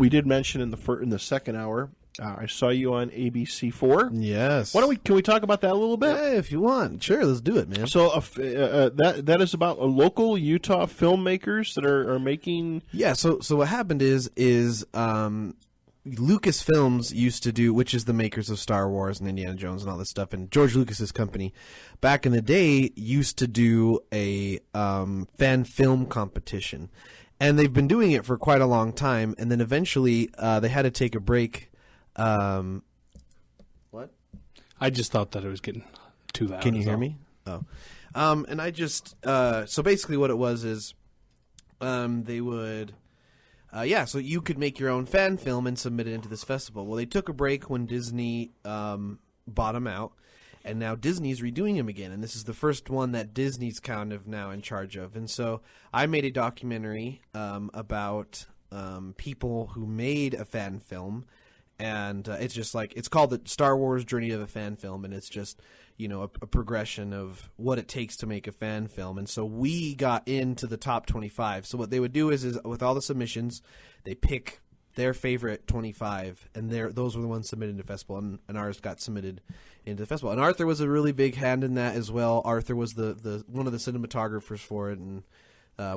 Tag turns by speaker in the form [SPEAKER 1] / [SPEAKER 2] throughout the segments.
[SPEAKER 1] we did mention in the second hour. I saw you on ABC4.
[SPEAKER 2] Yes.
[SPEAKER 1] Can we talk about that a little bit?
[SPEAKER 2] Yeah, if you want. Sure, let's do it, man.
[SPEAKER 1] So that is about local Utah filmmakers that are making.
[SPEAKER 2] Yeah. So what happened is Lucasfilms used to do, which is the makers of Star Wars and Indiana Jones and all this stuff, and George Lucas's company, back in the day, used to do a fan film competition, and they've been doing it for quite a long time. And then eventually, they had to take a break. What?
[SPEAKER 3] I just thought that it was getting too loud.
[SPEAKER 2] Can you hear me? Oh, and I just so basically what it was is, they would. So you could make your own fan film and submit it into this festival. Well, they took a break when Disney bought them out, and now Disney's redoing them again. And this is the first one that Disney's kind of now in charge of. And so I made a documentary about people who made a fan film. And it's just like, it's called the Star Wars Journey of a Fan Film, and it's just, a progression of what it takes to make a fan film. And so we got into the top 25. So what they would do is with all the submissions, they pick their favorite 25, and those were the ones submitted to festival, and ours got submitted into the festival. And Arthur was a really big hand in that as well. Arthur was the one of the cinematographers for it, and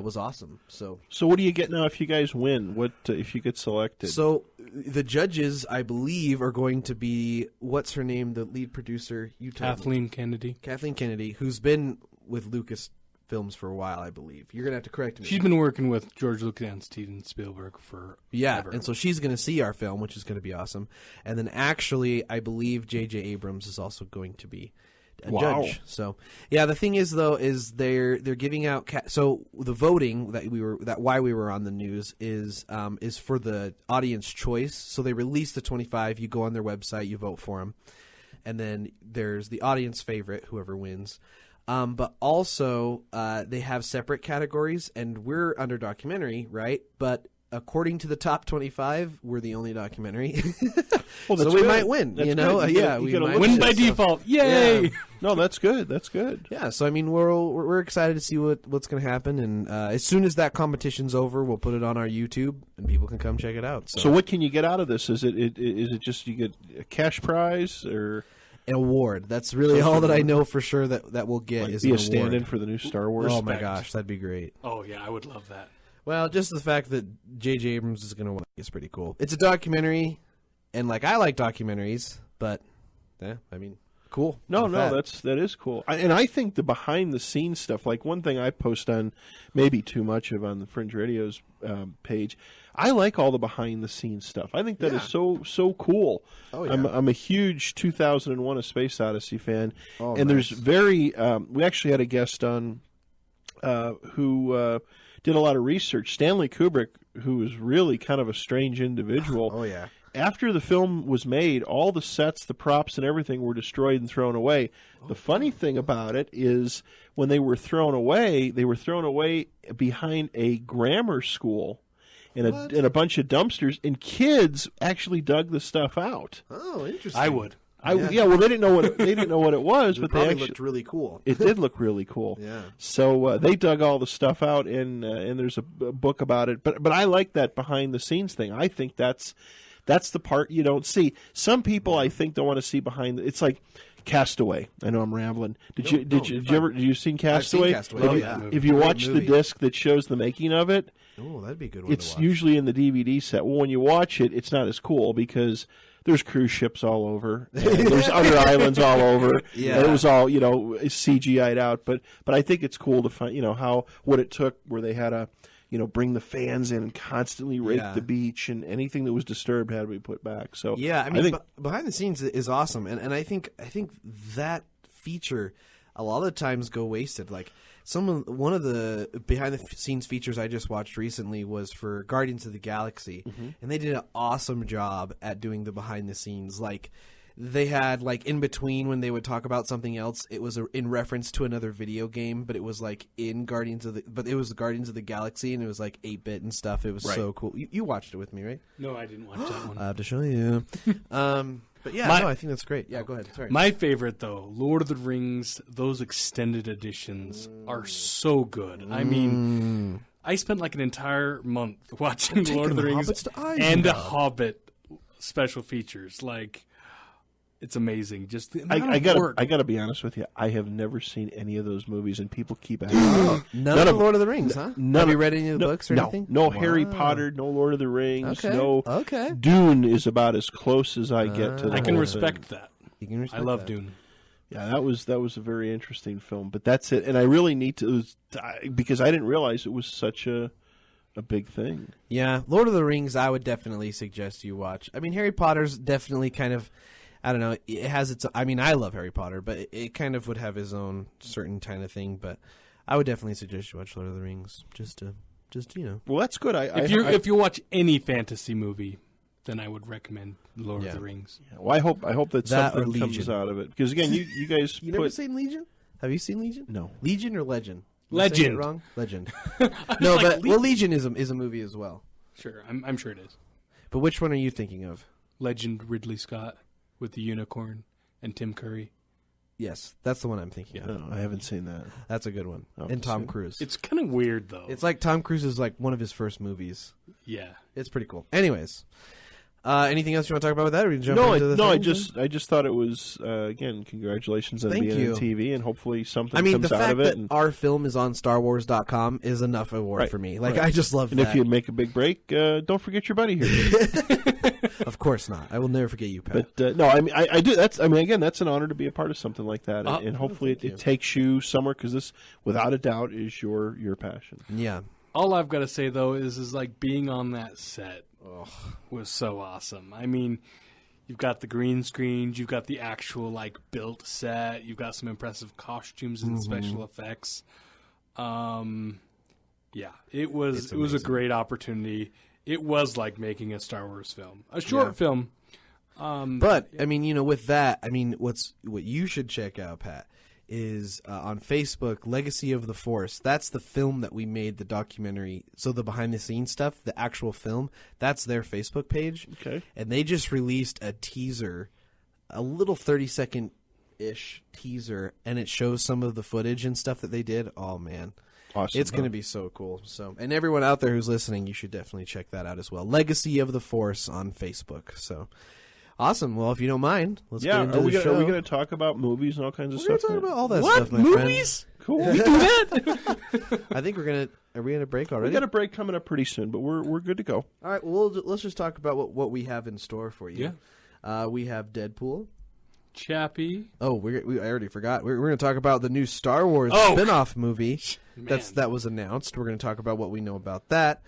[SPEAKER 2] was awesome. So
[SPEAKER 1] what do you get now if you guys win? What if you get selected?
[SPEAKER 2] So the judges, I believe, are going to be, what's her name, the lead producer?
[SPEAKER 3] Kathleen Kennedy.
[SPEAKER 2] Kathleen Kennedy, who's been with Lucasfilms for a while, I believe. You're going to have to correct me.
[SPEAKER 3] She's been working with George Lucas and Steven Spielberg for forever.
[SPEAKER 2] And so she's going to see our film, which is going to be awesome. And then actually, I believe J.J. Abrams is also going to be a judge. So yeah, the thing is though, is they're giving out so the voting why we were on the news is for the audience choice. So they release the 25, you go on their website, you vote for them, and then there's the audience favorite, whoever wins. But also they have separate categories, and we're under documentary, right? But according to the top 25, we're the only documentary.
[SPEAKER 1] Well,
[SPEAKER 2] so we might win,
[SPEAKER 1] that's
[SPEAKER 2] we might
[SPEAKER 3] win by default. Yay!
[SPEAKER 1] Yeah. No, that's good. That's good.
[SPEAKER 2] Yeah, so I mean, we're excited to see what's going to happen, and as soon as that competition's over, we'll put it on our YouTube, and people can come check it out.
[SPEAKER 1] So what can you get out of this? Is it just you get a cash prize or
[SPEAKER 2] an award? That's really all that I know for sure that we'll get. Is
[SPEAKER 1] be
[SPEAKER 2] an
[SPEAKER 1] a stand-in
[SPEAKER 2] award
[SPEAKER 1] for the new Star Wars?
[SPEAKER 2] Oh my gosh, that'd be great.
[SPEAKER 3] Oh yeah, I would love that.
[SPEAKER 2] Well, just the fact that J.J. Abrams is going to win is pretty cool. It's a documentary, and I like documentaries, but yeah, I mean, cool.
[SPEAKER 1] No, that is cool. And I think the behind-the-scenes stuff, like one thing I post on, maybe too much of on the Fringe Radio's page, I like all the behind-the-scenes stuff. I think that is so cool.
[SPEAKER 2] Oh, yeah.
[SPEAKER 1] I'm a huge 2001: A Space Odyssey fan,
[SPEAKER 2] nice.
[SPEAKER 1] and there's we actually had a guest on who did a lot of research. Stanley Kubrick, who was really kind of a strange individual.
[SPEAKER 2] Oh yeah.
[SPEAKER 1] After the film was made, all the sets, the props, and everything were destroyed and thrown away. The funny thing about it is when they were thrown away behind a grammar school in a bunch of dumpsters, and kids actually dug the stuff out.
[SPEAKER 2] Oh, interesting.
[SPEAKER 3] I would.
[SPEAKER 1] Well, they didn't know what it was, but
[SPEAKER 2] probably
[SPEAKER 1] they actually
[SPEAKER 2] looked really cool.
[SPEAKER 1] It did look really cool.
[SPEAKER 2] Yeah.
[SPEAKER 1] So they dug all the stuff out, and there's a book about it. But I like that behind the scenes thing. I think that's the part you don't see. Some people, I think, don't want to see behind. It's like Castaway. I know I'm rambling. Did you seen Castaway?
[SPEAKER 2] I've seen Castaway.
[SPEAKER 1] If you watch the disc that shows the making of it,
[SPEAKER 2] that'd be a good one.
[SPEAKER 1] It's usually in the DVD set. Well, when you watch it, it's not as cool because there's cruise ships all over. And there's other islands all over.
[SPEAKER 2] Yeah.
[SPEAKER 1] And it was all CGI'd out. But I think it's cool to find what it took where they had to bring the fans in and constantly rake the beach, and anything that was disturbed had to be put back. So
[SPEAKER 2] yeah, I mean, behind the scenes is awesome, and I think that feature a lot of the times go wasted. Like one of the behind the scenes features I just watched recently was for Guardians of the Galaxy, and they did an awesome job at doing the behind the scenes. Like they had in between when they would talk about something else, it was in reference to another video game, but it was in Guardians of the Galaxy, and it was 8-bit and stuff. It was so cool. You watched it with me, right?
[SPEAKER 3] No, I didn't watch that one.
[SPEAKER 2] I have to show you. But yeah, I think that's great. Yeah, go ahead. Sorry.
[SPEAKER 3] My favorite though, Lord of the Rings, those extended editions are so good. I mean, I spent like an entire month watching Lord of the Rings
[SPEAKER 2] Hobbits to
[SPEAKER 3] and the
[SPEAKER 2] Isengard.
[SPEAKER 3] Hobbit special features. Like, it's amazing. Just the amount
[SPEAKER 1] I
[SPEAKER 3] of
[SPEAKER 1] gotta,
[SPEAKER 3] work.
[SPEAKER 1] I gotta be honest with you. I have never seen any of those movies, and people keep asking.
[SPEAKER 2] None of Lord of the Rings, huh? Have you read any of the books or anything?
[SPEAKER 1] No Harry Potter, no Lord of the Rings,
[SPEAKER 2] Okay.
[SPEAKER 1] no.
[SPEAKER 2] Okay.
[SPEAKER 1] Dune is about as close as I get to the
[SPEAKER 3] I can
[SPEAKER 1] whole
[SPEAKER 3] respect
[SPEAKER 1] thing.
[SPEAKER 3] that.
[SPEAKER 2] You can
[SPEAKER 3] I
[SPEAKER 2] respect
[SPEAKER 3] love
[SPEAKER 2] that.
[SPEAKER 3] Dune.
[SPEAKER 1] Yeah, that was a very interesting film, but that's it. And I really need to because I didn't realize it was such a big thing.
[SPEAKER 2] Yeah, Lord of the Rings, I would definitely suggest you watch. I mean, Harry Potter's definitely kind of, I don't know, it has its, I mean, I love Harry Potter, but it kind of would have his own certain kind of thing, but I would definitely suggest you watch Lord of the Rings, just you know.
[SPEAKER 1] Well, that's good.
[SPEAKER 3] If you watch any fantasy movie, then I would recommend Lord
[SPEAKER 2] Yeah.
[SPEAKER 3] of the Rings.
[SPEAKER 1] Well, I hope that
[SPEAKER 2] That or
[SPEAKER 1] something comes
[SPEAKER 2] Legion.
[SPEAKER 1] out of it because again, you guys
[SPEAKER 2] You
[SPEAKER 1] put
[SPEAKER 2] never seen Legion? Have you seen Legion?
[SPEAKER 1] no.
[SPEAKER 2] Legion or Legend? Am I saying
[SPEAKER 3] Legend.
[SPEAKER 2] it wrong? Legend. No, but Legion is a movie as well.
[SPEAKER 3] Sure, I'm sure it is.
[SPEAKER 2] But which one are you thinking of?
[SPEAKER 3] Legend Ridley Scott with the unicorn and Tim Curry.
[SPEAKER 2] Yes, that's the one I'm thinking of.
[SPEAKER 1] No, I haven't seen that.
[SPEAKER 2] That's a good one.
[SPEAKER 1] Oh,
[SPEAKER 2] And Tom
[SPEAKER 1] see.
[SPEAKER 2] Cruise.
[SPEAKER 3] It's kind of weird though.
[SPEAKER 2] It's like Tom Cruise is like one of his first movies.
[SPEAKER 3] Yeah.
[SPEAKER 2] It's pretty cool. Anyways, anything else you want to talk about with that? Or we can jump into the things?
[SPEAKER 1] I just thought it was again, congratulations on
[SPEAKER 2] Thank
[SPEAKER 1] being
[SPEAKER 2] you.
[SPEAKER 1] on TV, and hopefully something
[SPEAKER 2] I mean,
[SPEAKER 1] comes
[SPEAKER 2] the
[SPEAKER 1] out
[SPEAKER 2] fact
[SPEAKER 1] of it.
[SPEAKER 2] that
[SPEAKER 1] And,
[SPEAKER 2] our film is on StarWars.com is enough award
[SPEAKER 1] Right,
[SPEAKER 2] for me. Like,
[SPEAKER 1] right.
[SPEAKER 2] I just love
[SPEAKER 1] and
[SPEAKER 2] that.
[SPEAKER 1] if you make a big break, don't forget your buddy here.
[SPEAKER 2] Of course not. I will never forget you, Pat.
[SPEAKER 1] But no, I mean, I do. That's again, that's an honor to be a part of something like that, and hopefully
[SPEAKER 2] thank you.
[SPEAKER 1] it takes you somewhere because this, without a doubt, is your passion.
[SPEAKER 2] Yeah.
[SPEAKER 3] All I've got to say though is like being on that set was so awesome. I mean, you've got the green screens, you've got the actual like built set, you've got some impressive costumes and special effects. Yeah, it was a great opportunity. It was like making a Star Wars film, a short film.
[SPEAKER 2] But, I mean, you know, with that, I mean, what you should check out, Pat, is on Facebook, Legacy of the Force. That's the film that we made, the documentary. So the behind-the-scenes stuff, the actual film, that's their Facebook page.
[SPEAKER 1] Okay.
[SPEAKER 2] And they just released a teaser, a little 30-second-ish teaser, and it shows some of the footage and stuff that they did. Oh, man.
[SPEAKER 1] Awesome.
[SPEAKER 2] It's going to be so cool. So, and everyone out there who's listening, you should definitely check that out as well. Legacy of the Force on Facebook. So, awesome. Well, if you don't mind, let's get into the show.
[SPEAKER 1] Are we going to talk about movies and all kinds of
[SPEAKER 2] We're going
[SPEAKER 1] stuff?
[SPEAKER 2] to talk about all that
[SPEAKER 3] What?
[SPEAKER 2] stuff, my
[SPEAKER 3] Movies?
[SPEAKER 1] Cool.
[SPEAKER 3] We do that?
[SPEAKER 2] I think we're going to. Are we going to break already?
[SPEAKER 1] We got a break coming up pretty soon, but we're good to go.
[SPEAKER 2] All right. Well, let's just talk about what we have in store for you.
[SPEAKER 3] Yeah.
[SPEAKER 2] We have Deadpool.
[SPEAKER 3] Chappie.
[SPEAKER 2] Oh, I already forgot. We're going to talk about the new Star Wars
[SPEAKER 3] Oh.
[SPEAKER 2] spin-off movie
[SPEAKER 3] Man.
[SPEAKER 2] that was announced. We're going to talk about what we know about that,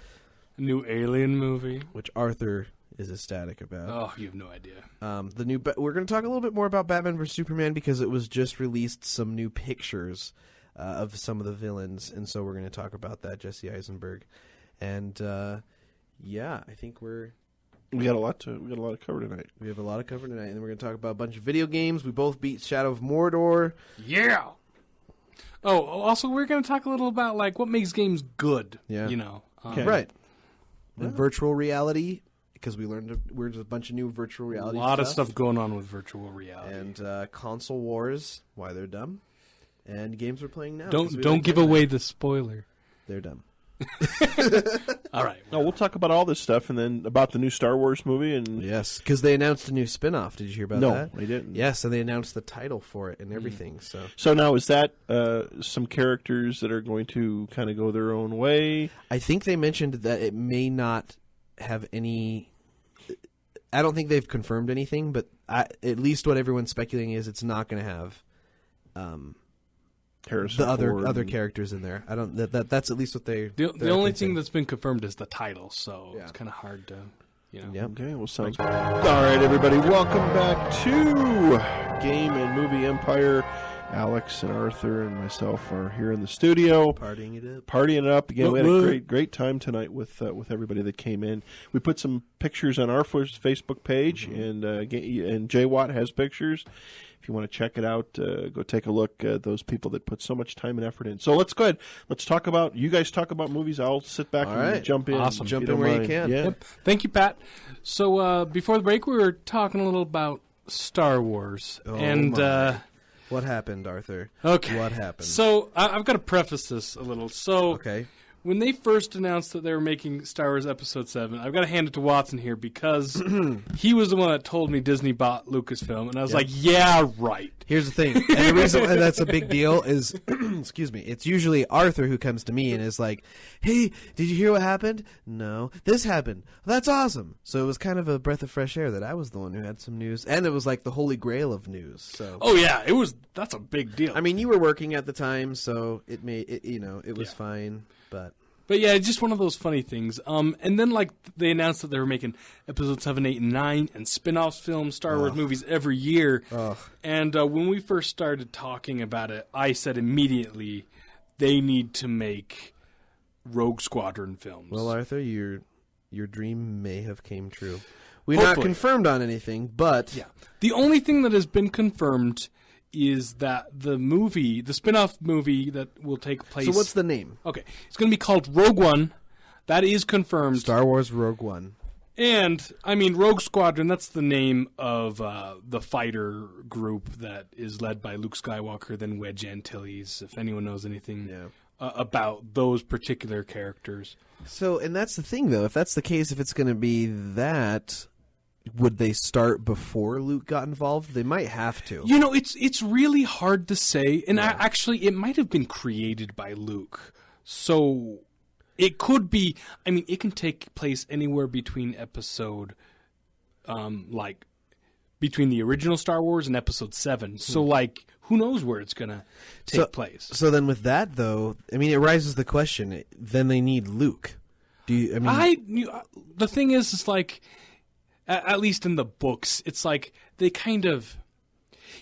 [SPEAKER 3] New Alien movie.
[SPEAKER 2] which Arthur is ecstatic about.
[SPEAKER 3] Oh, you have no idea.
[SPEAKER 2] We're going to talk a little bit more about Batman vs Superman because it was just released some new pictures of some of the villains, and so we're going to talk about that. Jesse Eisenberg, and yeah, I think
[SPEAKER 1] We got a lot to cover tonight.
[SPEAKER 2] we have a lot of cover tonight, and then we're going to talk about a bunch of video games. We both beat Shadow of Mordor.
[SPEAKER 3] Yeah. Oh, also we're going to talk a little about like what makes games good.
[SPEAKER 2] Yeah.
[SPEAKER 3] You know.
[SPEAKER 1] Okay.
[SPEAKER 2] Right. And virtual reality, because we're a bunch of new virtual
[SPEAKER 3] A
[SPEAKER 2] reality
[SPEAKER 3] lot of stuff going on with virtual reality.
[SPEAKER 2] and console wars, why they're dumb, and games we're playing now. 'cause
[SPEAKER 3] Don't
[SPEAKER 2] we
[SPEAKER 3] don't
[SPEAKER 2] like
[SPEAKER 3] give
[SPEAKER 2] them.
[SPEAKER 3] away the spoiler.
[SPEAKER 2] They're dumb.
[SPEAKER 3] All right.
[SPEAKER 1] No, we'll talk about all this stuff and then about the new Star Wars movie. And
[SPEAKER 2] Yes, because they announced a new spin-off. Did you hear about
[SPEAKER 1] no,
[SPEAKER 2] that?
[SPEAKER 1] they didn't.
[SPEAKER 2] Yes, and they announced the title for it and everything.
[SPEAKER 1] So now is that some characters that are going to kind of go their own way?
[SPEAKER 2] I think they mentioned that it may not have any. I don't think they've confirmed anything, but at least what everyone's speculating is it's not going to have
[SPEAKER 1] Harrison
[SPEAKER 2] the
[SPEAKER 1] Ford
[SPEAKER 2] other
[SPEAKER 1] and-
[SPEAKER 2] characters in there. I don't. That's at least what they.
[SPEAKER 3] The only thing that's been confirmed is the title, so
[SPEAKER 2] Yeah.
[SPEAKER 3] it's kind of hard to, you know.
[SPEAKER 2] Yep.
[SPEAKER 1] Okay, well, sounds good. All right, everybody, welcome back to Game and Movie Empire. Alex and Arthur and myself are here in the studio.
[SPEAKER 2] Partying it up.
[SPEAKER 1] Partying it up again. We had
[SPEAKER 3] Woo-woo.
[SPEAKER 1] a great time tonight with everybody that came in. We put some pictures on our Facebook page, and Jay Watt has pictures. If you want to check it out, go take a look. Those people that put so much time and effort in. So let's go ahead. Let's talk about. You guys talk about movies. I'll sit back
[SPEAKER 2] All
[SPEAKER 1] and
[SPEAKER 2] right.
[SPEAKER 1] jump in.
[SPEAKER 3] Awesome.
[SPEAKER 1] if
[SPEAKER 2] Jump
[SPEAKER 1] don't
[SPEAKER 2] in where you
[SPEAKER 1] mind.
[SPEAKER 2] can.
[SPEAKER 1] Yeah.
[SPEAKER 3] Yep. Thank you, Pat. So before the break, we were talking a little about Star Wars, and
[SPEAKER 2] my. What happened, Arthur?
[SPEAKER 3] okay,
[SPEAKER 2] What happened?
[SPEAKER 3] So I've got to preface this a little. So
[SPEAKER 2] Okay.
[SPEAKER 3] when they first announced that they were making Star Wars Episode 7, I've got to hand it to Watson here because he was the one that told me Disney bought Lucasfilm, and I was like, yeah, right.
[SPEAKER 2] Here's the thing, and the reason why that's a big deal is, excuse me, it's usually Arthur who comes to me and is like, hey, did you hear what happened? No. This happened. That's awesome. So it was kind of a breath of fresh air that I was the one who had some news, and it was like the holy grail of news. So.
[SPEAKER 3] Oh, yeah, that's a big deal.
[SPEAKER 2] I mean, you were working at the time, so it was fine, but
[SPEAKER 3] yeah, it's just one of those funny things. And then like they announced that they were making Episode 7, 8, and 9 and spin-off films, Star Wars movies every year. And when we first started talking about it, I said immediately they need to make Rogue Squadron films.
[SPEAKER 2] Well, Arthur, your dream may have came true. We're not confirmed on anything, but
[SPEAKER 3] yeah, the only thing that has been confirmed is that the spin-off movie that will take place...
[SPEAKER 2] So what's the name?
[SPEAKER 3] Okay. It's going to be called Rogue One. That is confirmed.
[SPEAKER 2] Star Wars Rogue One.
[SPEAKER 3] And, I mean, Rogue Squadron, that's the name of the fighter group that is led by Luke Skywalker, then Wedge Antilles, if anyone knows anything about those particular characters.
[SPEAKER 2] So, and that's the thing, though. If that's the case, if it's going to be that... Would they start before Luke got involved? They might have to.
[SPEAKER 3] You know, it's really hard to say. And actually, it might have been created by Luke. So it could be... I mean, it can take place anywhere between episode... between the original Star Wars and Episode 7. So, who knows where it's going to take place.
[SPEAKER 2] So then with that, though, I mean, it raises the question. Then they need Luke.
[SPEAKER 3] The thing is like... At least in the books, it's like they kind of...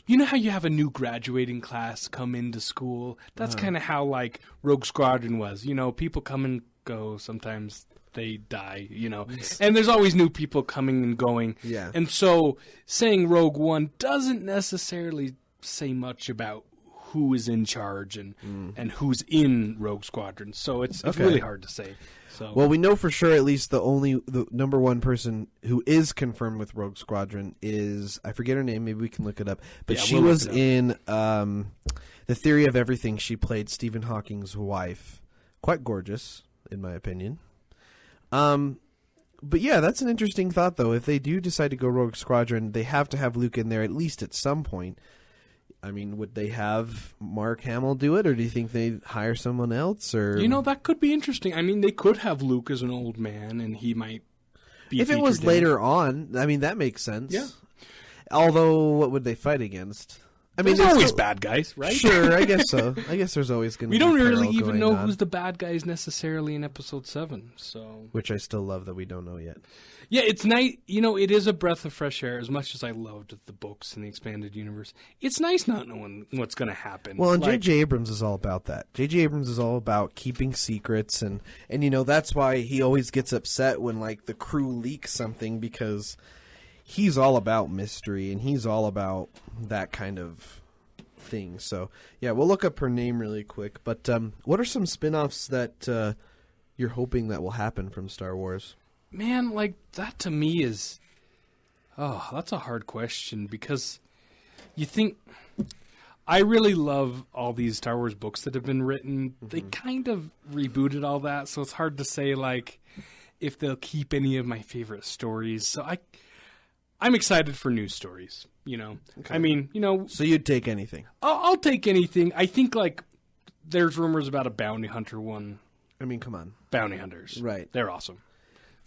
[SPEAKER 3] You know how you have a new graduating class come into school? That's kind of how, like, Rogue Squadron was. You know, people come and go. Sometimes they die, you know. And there's always new people coming and going.
[SPEAKER 2] Yeah.
[SPEAKER 3] And so saying Rogue One doesn't necessarily say much about who is in charge and who's in Rogue Squadron. So it's really hard to say. So.
[SPEAKER 2] Well, we know for sure at least the number one person who is confirmed with Rogue Squadron is, I forget her name, maybe we can look it up, but she was in The Theory of Everything. She played Stephen Hawking's wife. Quite gorgeous, in my opinion. But yeah, that's an interesting thought, though. If they do decide to go Rogue Squadron, they have to have Luke in there at least at some point. I mean, would they have Mark Hamill do it, or do you think they'd hire someone else? Or
[SPEAKER 3] you know, that could be interesting. I mean, they could have Luke as an old man, and he might be.
[SPEAKER 2] If it was later on, I mean, that makes sense.
[SPEAKER 3] Yeah.
[SPEAKER 2] Although, what would they fight against? I mean,
[SPEAKER 3] there's always bad guys, right?
[SPEAKER 2] Sure, I guess so. I guess there's always going to be.
[SPEAKER 3] We don't really even know who's the bad guys necessarily in Episode 7, so.
[SPEAKER 2] Which I still love that we don't know yet.
[SPEAKER 3] Yeah, it's nice. You know, it is a breath of fresh air. As much as I loved the books and the expanded universe, it's nice not knowing what's going to happen.
[SPEAKER 2] Well, and J.J. Abrams is all about that. J.J. Abrams is all about keeping secrets, and you know that's why he always gets upset when like the crew leaks something, because he's all about mystery and he's all about that kind of thing. So yeah, we'll look up her name really quick. But what are some spin-offs that you're hoping that will happen from Star Wars?
[SPEAKER 3] Man, like, that to me is... Oh, that's a hard question, because you think... I really love all these Star Wars books that have been written. Mm-hmm. They kind of rebooted all that, so it's hard to say, like, if they'll keep any of my favorite stories. So I'm excited for new stories, you know? Okay. I mean, you know...
[SPEAKER 2] So you'd take anything?
[SPEAKER 3] I'll take anything. I think, like, there's rumors about a bounty hunter one.
[SPEAKER 2] I mean, come on.
[SPEAKER 3] Bounty hunters.
[SPEAKER 2] Right.
[SPEAKER 3] They're awesome.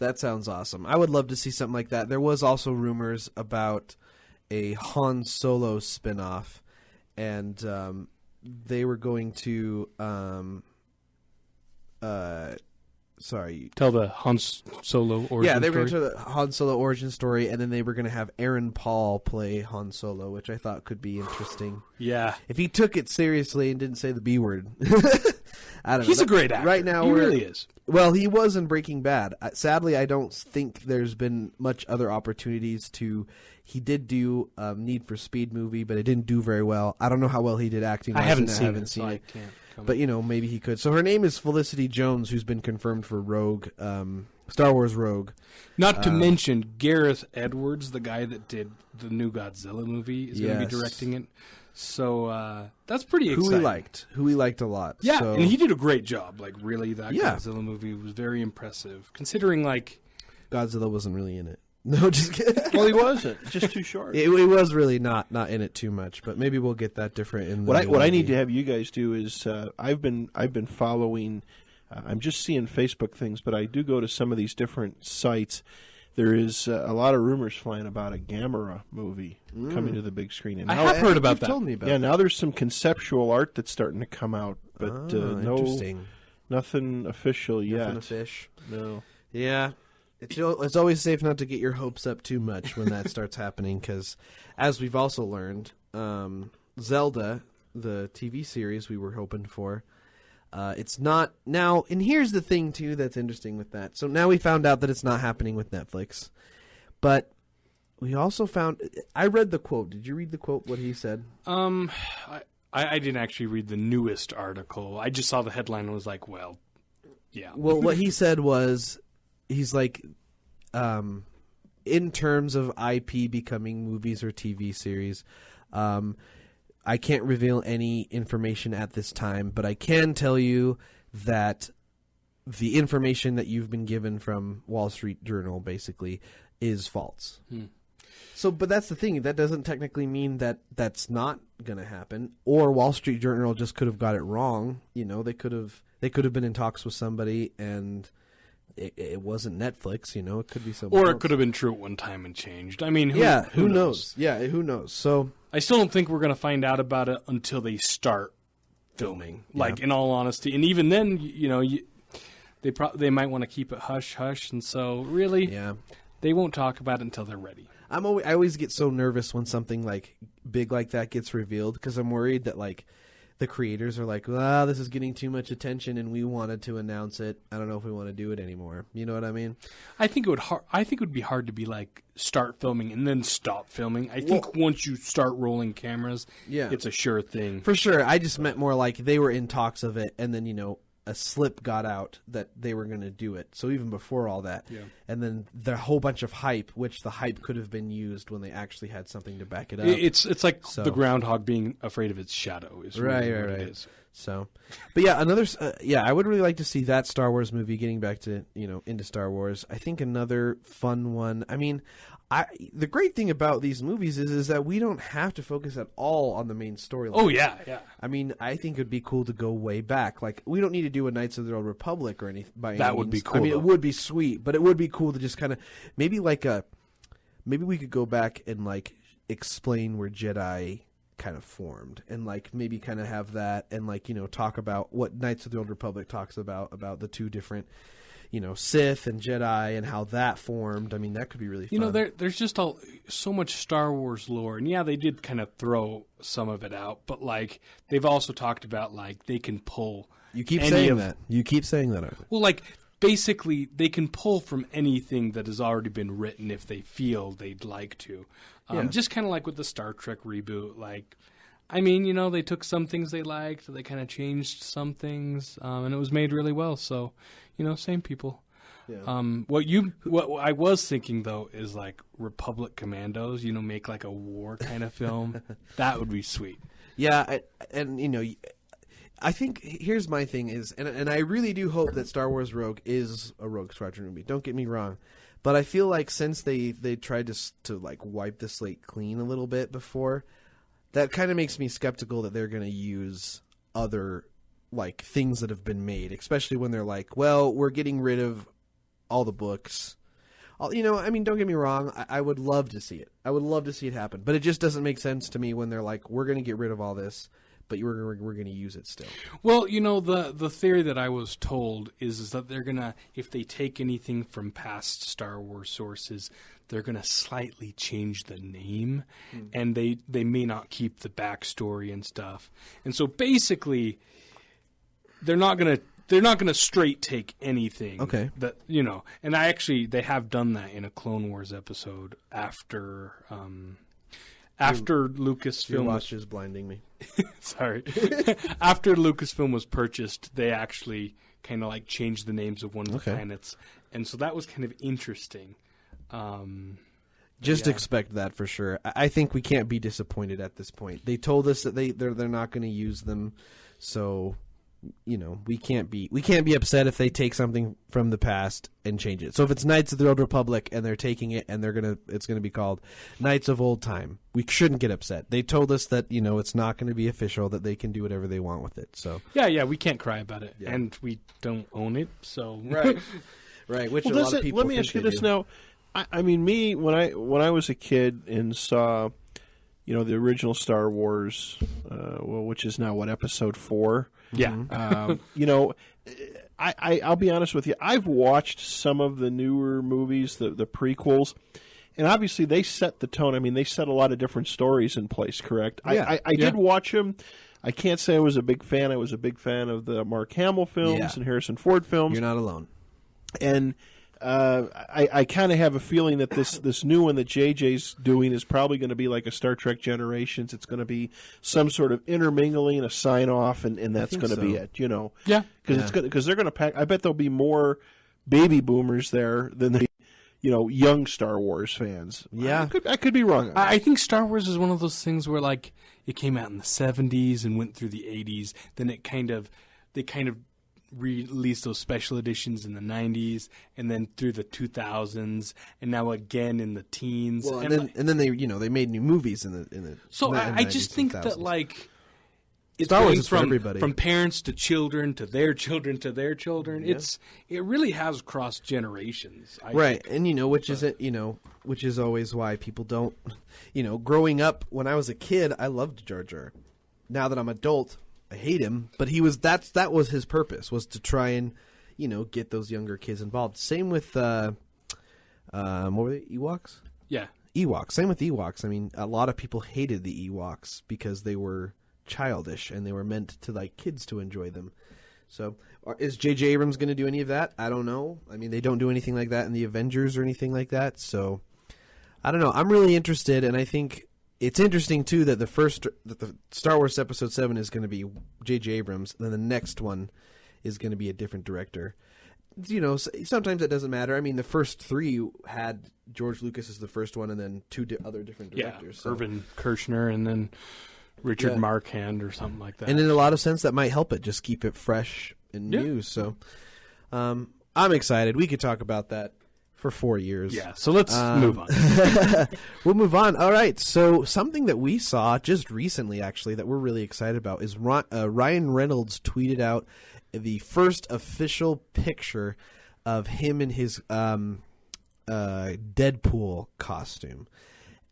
[SPEAKER 2] That sounds awesome. I would love to see something like that. There was also rumors about a Han Solo spinoff, and they were going to
[SPEAKER 3] tell the Han Solo origin story.
[SPEAKER 2] Yeah, they were going to tell the Han Solo origin story, and then they were going to have Aaron Paul play Han Solo, which I thought could be interesting.
[SPEAKER 3] Yeah.
[SPEAKER 2] If he took it seriously and didn't say the B word. I don't know.
[SPEAKER 3] He's a great actor.
[SPEAKER 2] Right now,
[SPEAKER 3] he really is.
[SPEAKER 2] Well, he was in Breaking Bad. Sadly, I don't think there's been much other opportunities to... He did do Need for Speed movie, but it didn't do very well. I don't know how well he did acting.
[SPEAKER 3] I haven't seen it.
[SPEAKER 2] But, you know, maybe he could. So her name is Felicity Jones, who's been confirmed for Rogue, Star Wars Rogue.
[SPEAKER 3] Not to mention Gareth Edwards, the guy that did the new Godzilla movie, is going to be directing it. So that's pretty exciting.
[SPEAKER 2] Who we liked a lot.
[SPEAKER 3] Yeah,
[SPEAKER 2] so.
[SPEAKER 3] and he did a great job. Like, really, that
[SPEAKER 2] Yeah.
[SPEAKER 3] Godzilla movie was very impressive, considering, like...
[SPEAKER 2] Godzilla wasn't really in it. No, just kidding.
[SPEAKER 1] Well, he wasn't. Just too short.
[SPEAKER 2] It was really not in it too much, but maybe we'll get that different in the
[SPEAKER 1] What I need to have you guys do is I've been following. I'm just seeing Facebook things, but I do go to some of these different sites. There is a lot of rumors flying about a G.A.M.E movie coming to the big screen. And
[SPEAKER 3] I
[SPEAKER 1] now,
[SPEAKER 3] have heard about
[SPEAKER 2] You've
[SPEAKER 3] that.
[SPEAKER 2] told me about
[SPEAKER 1] yeah,
[SPEAKER 2] that.
[SPEAKER 1] now there's some conceptual art that's starting to come out, but
[SPEAKER 2] Interesting.
[SPEAKER 1] nothing official yet.
[SPEAKER 2] Nothing a fish.
[SPEAKER 1] No.
[SPEAKER 2] Yeah. It's always safe not to get your hopes up too much when that starts happening, because as we've also learned, Zelda, the TV series we were hoping for, it's not now. And here's the thing too that's interesting with that. So now we found out that it's not happening with Netflix, but we also found. I read the quote. Did you read the quote? What he said?
[SPEAKER 3] I didn't actually read the newest article. I just saw the headline and was like, well, yeah.
[SPEAKER 2] Well, what he said was, he's like, in terms of IP becoming movies or TV series, I can't reveal any information at this time, but I can tell you that the information that you've been given from Wall Street Journal basically is false. So, but that's the thing. That doesn't technically mean that that's not going to happen. Or Wall Street Journal just could have got it wrong. You know, they could have been in talks with somebody and it wasn't Netflix. You know, it could be something.
[SPEAKER 3] Or
[SPEAKER 2] else.
[SPEAKER 3] it could have been true at one time and changed. I mean,
[SPEAKER 2] who knows? Yeah, who knows? So
[SPEAKER 3] I still don't think we're going to find out about it until they start filming. Like, in all honesty, and even then, you know, they might want to keep it hush hush, and so really,
[SPEAKER 2] yeah.
[SPEAKER 3] they won't talk about it until they're ready.
[SPEAKER 2] I always get so nervous when something like big like that gets revealed, because I'm worried that like the creators are like, well, this is getting too much attention and we wanted to announce it. I don't know if we want to do it anymore. You know what I mean?
[SPEAKER 3] I think it would be hard to be like start filming and then stop filming. I think once you start rolling cameras, it's a sure thing.
[SPEAKER 2] For sure. I just meant more like they were in talks of it, and then, you know, a slip got out that they were going to do it. So even before all that, and then the whole bunch of hype, which the hype could have been used when they actually had something to back it up.
[SPEAKER 3] It's like the groundhog being afraid of its shadow. Is really what it is.
[SPEAKER 2] So, but yeah, I would really like to see that Star Wars movie, getting back to, you know, into Star Wars. I think another fun one. I mean, the great thing about these movies is that we don't have to focus at all on the main storyline.
[SPEAKER 3] Oh yeah.
[SPEAKER 2] I mean, I think it'd be cool to go way back. Like, we don't need to do a Knights of the Old Republic or anything.
[SPEAKER 3] That would be cool.
[SPEAKER 2] I mean,
[SPEAKER 3] though.
[SPEAKER 2] it would be sweet, but it would be cool to just kind of maybe we could go back and like explain where Jedi kind of formed, and like maybe kind of have that, and like, you know, talk about what Knights of the Old Republic talks about the two different, you know, Sith and Jedi and how that formed. I mean, that could be really fun.
[SPEAKER 3] You know, there's just so much Star Wars lore, and yeah, they did kind of throw some of it out, but like they've also talked about like they can pull.
[SPEAKER 2] You keep saying that. You keep saying that.
[SPEAKER 3] Well, like basically, they can pull from anything that has already been written if they feel they'd like to. Just kind of like with the Star Trek reboot. Like, I mean, you know, they took some things they liked, they kind of changed some things, and it was made really well. So, you know, same people. Yeah. What I was thinking though is like Republic Commandos. You know, make like a war kind of film. That would be sweet.
[SPEAKER 2] Yeah, and you know, I think here's my thing is, and I really do hope that Star Wars Rogue is a Rogue Squadron movie. Don't get me wrong, but I feel like since they tried to like wipe the slate clean a little bit before, that kind of makes me skeptical that they're going to use other like things that have been made, especially when they're like, well, we're getting rid of all the books. You know, I mean, don't get me wrong. I would love to see it. I would love to see it happen, but it just doesn't make sense to me when they're like, we're going to get rid of all this, but we're going to use it still.
[SPEAKER 3] Well, you know, the theory that I was told is that they're going to, if they take anything from past Star Wars sources, they're going to slightly change the name, and they may not keep the backstory and stuff. And so basically, they're not going to straight take anything.
[SPEAKER 2] Okay.
[SPEAKER 3] That, you know, and they have done that in a Clone Wars episode after Lucasfilm.
[SPEAKER 2] Your watch is blinding me.
[SPEAKER 3] Sorry. After Lucasfilm was purchased, they actually kind of like changed the names of one of the planets, and so that was kind of interesting.
[SPEAKER 2] Just expect that for sure. I think we can't be disappointed at this point. They told us that they're not going to use them, so we can't be upset if they take something from the past and change it. So if it's Knights of the Old Republic and they're taking it and it's going to be called Knights of Old Time, we shouldn't get upset. They told us that it's not going to be official, that they can do whatever they want with it. So
[SPEAKER 3] yeah, we can't cry about it, and we don't own it. So
[SPEAKER 2] right. Which
[SPEAKER 1] well,
[SPEAKER 2] a lot of people.
[SPEAKER 1] Let me ask you this now. I mean, when I was a kid and saw, the original Star Wars, which is now Episode 4.
[SPEAKER 3] Yeah.
[SPEAKER 1] I'll be honest with you. I've watched some of the newer movies, the prequels, and obviously they set the tone. I mean, they set a lot of different stories in place, correct?
[SPEAKER 2] Yeah.
[SPEAKER 1] I did watch them. I can't say I was a big fan. I was a big fan of the Mark Hamill films and Harrison Ford films.
[SPEAKER 2] You're not alone.
[SPEAKER 1] And I kind of have a feeling that this new one that JJ's doing is probably going to be like a Star Trek Generations. It's going to be some sort of intermingling, a sign off, and that's going to be it.
[SPEAKER 3] Yeah,
[SPEAKER 1] because they're going to pack. I bet there'll be more baby boomers there than the young Star Wars fans.
[SPEAKER 2] Yeah,
[SPEAKER 1] I could be wrong.
[SPEAKER 3] I think Star Wars is one of those things where it came out in the 70s and went through the 80s. Then they kind of released those special editions in the 90s, and then through the 2000s, and now again in the teens.
[SPEAKER 2] Well, and then they they made new movies in the.
[SPEAKER 3] So I just think that it's
[SPEAKER 2] Star Wars
[SPEAKER 3] going
[SPEAKER 2] is for everybody.
[SPEAKER 3] From parents to children to their children to their children. Yeah. It really has crossed generations,
[SPEAKER 2] right? And which is always why people don't. Growing up when I was a kid, I loved Jar Jar. Now that I'm adult, I hate him, but that was his purpose, was to try and get those younger kids involved. Same with what were they, Ewoks?
[SPEAKER 3] Yeah,
[SPEAKER 2] Ewoks. Same with Ewoks. I mean, a lot of people hated the Ewoks because they were childish and they were meant to kids to enjoy them. So is J.J. Abrams going to do any of that? I don't know. I mean, they don't do anything like that in the Avengers or anything like that. So I don't know. I'm really interested, and I think it's interesting too that the Star Wars Episode 7 is going to be J.J. Abrams, and then the next one is going to be a different director. Sometimes it doesn't matter. I mean, the first 3 had George Lucas as the first one, and then 2 other different directors.
[SPEAKER 3] Yeah, Irvin Kershner, and then Richard Marquand or something like that.
[SPEAKER 2] And in a lot of sense, that might help it, just keep it fresh and new. So I'm excited. We could talk about that for 4 years.
[SPEAKER 3] Yeah, so let's move on.
[SPEAKER 2] We'll move on. All right, so something that we saw just recently, actually, that we're really excited about is Ryan Reynolds tweeted out the first official picture of him in his Deadpool costume.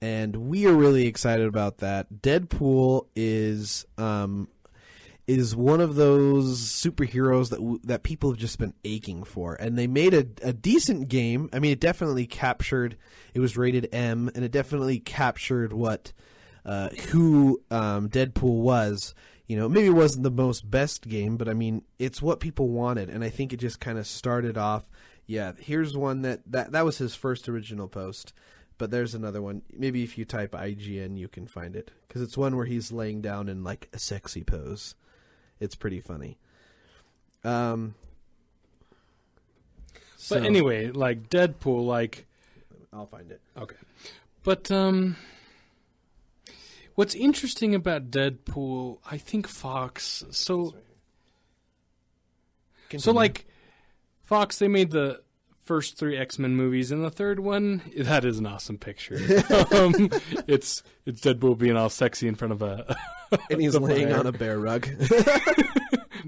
[SPEAKER 2] And we are really excited about that. Deadpool is one of those superheroes that people have just been aching for, and they made a decent game. I mean, it definitely captured. It was rated M, and it definitely captured who Deadpool was. Maybe it wasn't the most best game, but I mean, it's what people wanted, and I think it just kind of started off. Yeah, here's one that was his first original post. But there's another one. Maybe if you type IGN, you can find it. Because it's one where he's laying down in, a sexy pose. It's pretty funny.
[SPEAKER 3] But anyway, Deadpool,
[SPEAKER 2] I'll find it.
[SPEAKER 3] Okay. But, what's interesting about Deadpool, I think Fox... Fox, they made the first 3 X-Men movies, and the third one, that is an awesome picture. It's Deadpool being all sexy in front of a
[SPEAKER 2] and he's laying on a bear rug.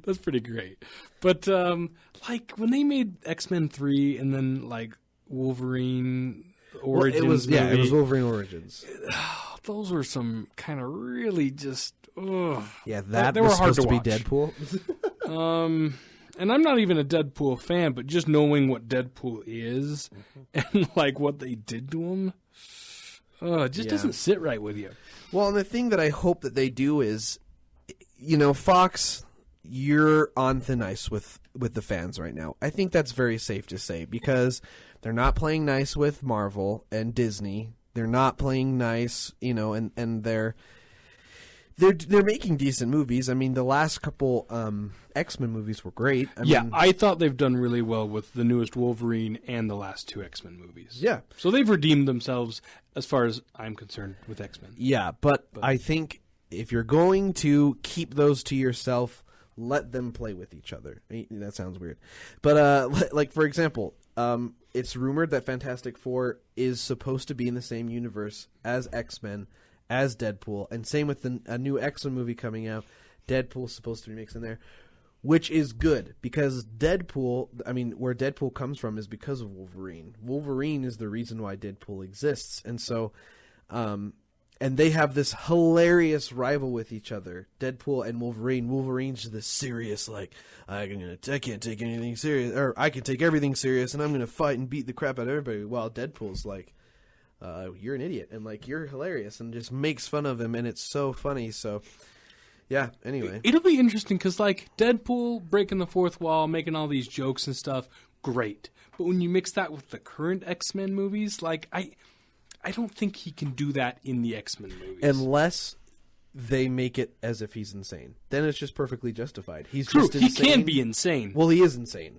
[SPEAKER 3] That's pretty great. But when they made X-Men 3 and then Wolverine Origins,
[SPEAKER 2] it was Wolverine Origins.
[SPEAKER 3] Those were some kind of really just
[SPEAKER 2] yeah,
[SPEAKER 3] they were hard to
[SPEAKER 2] be
[SPEAKER 3] watch.
[SPEAKER 2] Deadpool.
[SPEAKER 3] And I'm not even a Deadpool fan, but just knowing what Deadpool is and what they did to him, it just doesn't sit right with you.
[SPEAKER 2] Well, and the thing that I hope that they do is, Fox, you're on thin ice with the fans right now. I think that's very safe to say because they're not playing nice with Marvel and Disney. They're not playing nice, and They're making decent movies. I mean, the last couple X-Men movies were great. I mean,
[SPEAKER 3] I thought they've done really well with the newest Wolverine and the last 2 X-Men movies.
[SPEAKER 2] Yeah.
[SPEAKER 3] So they've redeemed themselves as far as I'm concerned with X-Men.
[SPEAKER 2] Yeah, but I think if you're going to keep those to yourself, let them play with each other. I mean, that sounds weird. But, like, for example, it's rumored that Fantastic Four is supposed to be in the same universe as X-Men, as Deadpool, and same with a new X-Men movie coming out. Deadpool's supposed to be mixed in there, which is good because Deadpool, I mean, where Deadpool comes from is because of Wolverine. Wolverine is the reason why Deadpool exists, and so, and they have this hilarious rival with each other, Deadpool and Wolverine. Wolverine's this serious, like, I can't take anything serious, or I can take everything serious, and I'm gonna fight and beat the crap out of everybody. While Deadpool's like, you're an idiot, and like you're hilarious, and just makes fun of him, and it's so funny. So, yeah. Anyway,
[SPEAKER 3] It'll be interesting because like Deadpool breaking the fourth wall, making all these jokes and stuff, great. But when you mix that with the current X-Men movies, like I don't think he can do that in the X-Men movies.
[SPEAKER 2] unless they make it as if he's insane, then it's just perfectly justified. He's
[SPEAKER 3] True,
[SPEAKER 2] just
[SPEAKER 3] he
[SPEAKER 2] insane.
[SPEAKER 3] can be insane.
[SPEAKER 2] Well, he is insane.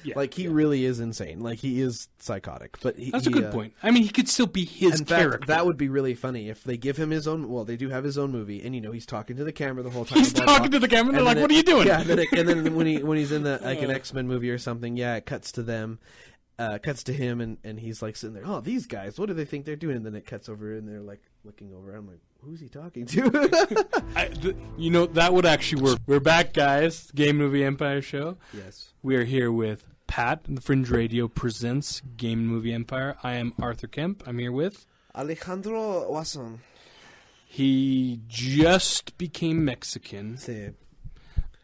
[SPEAKER 3] Yeah,
[SPEAKER 2] like he really is insane. Like he is psychotic. But
[SPEAKER 3] That's a good point. I mean, he could still be his
[SPEAKER 2] In
[SPEAKER 3] character.
[SPEAKER 2] fact, that would be really funny if they give him his own. Well, they do have his own movie, and he's talking to the camera the whole time.
[SPEAKER 3] He's talking to the camera, and they're like, "What are you doing?"
[SPEAKER 2] Yeah, and then when he's in an X-Men movie or something, it cuts to them, cuts to him, and he's like sitting there. Oh, these guys, what do they think they're doing? And then it cuts over, and they're like looking over. I'm like, who's he talking to?
[SPEAKER 3] That would actually work. We're back, guys. Game Movie Empire show.
[SPEAKER 2] Yes,
[SPEAKER 3] We are here with Pat. The Fringe Radio presents Game Movie Empire. I am Arthur Kemp. I'm here with
[SPEAKER 2] Alejandro Watson.
[SPEAKER 3] He just became Mexican.
[SPEAKER 2] Sí.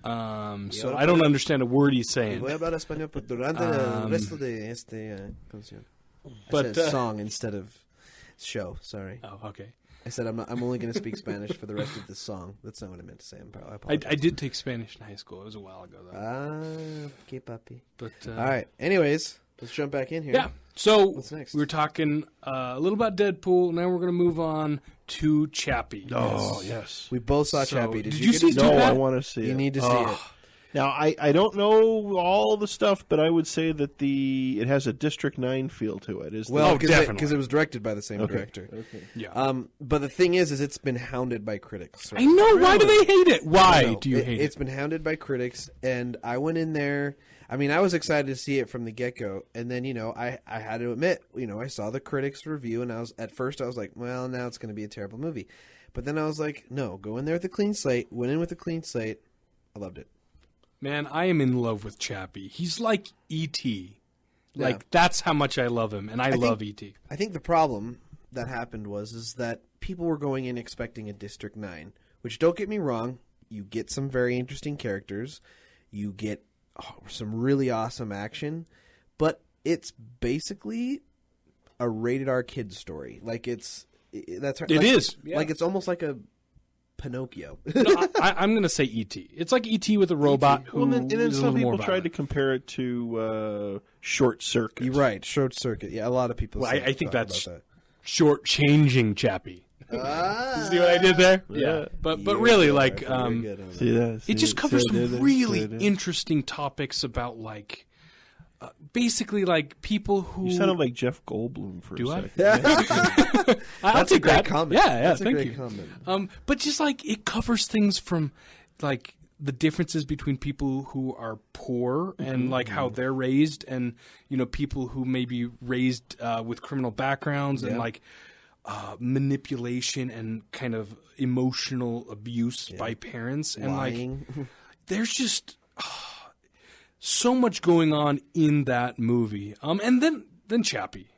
[SPEAKER 3] So I don't understand a word he's saying.
[SPEAKER 2] Voy a hablar español durante el resto de canción.
[SPEAKER 3] But
[SPEAKER 2] I said song instead of show. Sorry.
[SPEAKER 3] Oh, okay.
[SPEAKER 2] I said I'm only going to speak Spanish for the rest of the song. That's not what I meant to say. I
[SPEAKER 3] I
[SPEAKER 2] apologize.
[SPEAKER 3] did take Spanish in high school. It was a while ago, though.
[SPEAKER 2] Okay, papi.
[SPEAKER 3] But
[SPEAKER 2] All right. Anyways, let's jump back in here.
[SPEAKER 3] yeah. So
[SPEAKER 2] What's next?
[SPEAKER 3] we were talking a little about Deadpool. Now we're going to move on to Chappie.
[SPEAKER 1] Oh, yes.
[SPEAKER 2] We both saw
[SPEAKER 3] So,
[SPEAKER 2] Chappie.
[SPEAKER 3] did
[SPEAKER 2] Did
[SPEAKER 3] you
[SPEAKER 2] get
[SPEAKER 3] see
[SPEAKER 2] to
[SPEAKER 1] No,
[SPEAKER 2] it?
[SPEAKER 1] I want to see
[SPEAKER 2] You
[SPEAKER 1] it.
[SPEAKER 2] need to see it.
[SPEAKER 1] Now, I don't know all the stuff, but I would say that it has a District 9 feel to it.
[SPEAKER 2] Well,
[SPEAKER 3] definitely.
[SPEAKER 2] because it was directed by the same
[SPEAKER 1] Okay.
[SPEAKER 2] director.
[SPEAKER 1] Okay.
[SPEAKER 3] Yeah.
[SPEAKER 2] But the thing is it's been hounded by critics.
[SPEAKER 3] I know. Why do they hate it? Why
[SPEAKER 2] No,
[SPEAKER 3] do you hate
[SPEAKER 2] It's been hounded by critics, and I went in there. I mean, I was excited to see it from the get-go, and then, I had to admit, I saw the critics' review, and at first I was like, well, now it's going to be a terrible movie. But then I was like, no, go in there with a clean slate, went in with a clean slate. I loved it.
[SPEAKER 3] Man, I am in love with Chappie. He's like E.T. Like,
[SPEAKER 2] Yeah.
[SPEAKER 3] that's how much I love him, and I love E.T.
[SPEAKER 2] I think the problem that happened is that people were going in expecting a District 9, which, don't get me wrong, you get some very interesting characters, you get some really awesome action, but it's basically a rated R kids story. Like
[SPEAKER 3] It is. Yeah.
[SPEAKER 2] Like it's almost like a Pinocchio.
[SPEAKER 3] No, I'm going to say E.T. It's like E.T. with a robot who
[SPEAKER 1] Well, and then
[SPEAKER 3] is a
[SPEAKER 1] some
[SPEAKER 3] little more
[SPEAKER 1] people tried to
[SPEAKER 3] violent.
[SPEAKER 1] compare it to Short Circuit.
[SPEAKER 2] You're right, Short Circuit. Yeah, a lot of people
[SPEAKER 3] Well, I think
[SPEAKER 2] talk
[SPEAKER 3] that's
[SPEAKER 2] about
[SPEAKER 3] short-changing Chappie.
[SPEAKER 2] that.
[SPEAKER 3] See what I did there?
[SPEAKER 1] Yeah.
[SPEAKER 3] But
[SPEAKER 2] You're
[SPEAKER 3] really,
[SPEAKER 2] good,
[SPEAKER 3] like,
[SPEAKER 2] Arthur. You're good on that.
[SPEAKER 1] See that?
[SPEAKER 3] it just covers some really interesting topics about, like, basically, like, people who...
[SPEAKER 1] You sounded like Jeff Goldblum for
[SPEAKER 3] Do
[SPEAKER 1] a
[SPEAKER 3] I?
[SPEAKER 1] second.
[SPEAKER 3] I'll
[SPEAKER 2] That's a
[SPEAKER 3] take
[SPEAKER 2] great
[SPEAKER 3] that.
[SPEAKER 2] comment.
[SPEAKER 3] Yeah,
[SPEAKER 2] That's a
[SPEAKER 3] thank
[SPEAKER 2] great
[SPEAKER 3] you.
[SPEAKER 2] comment.
[SPEAKER 3] But just like it covers things from like the differences between people who are poor and like how they're raised, and people who may be raised with criminal backgrounds and like manipulation and kind of emotional abuse by parents, and
[SPEAKER 2] Lying.
[SPEAKER 3] like there's just so much going on in that movie. And then Chappie.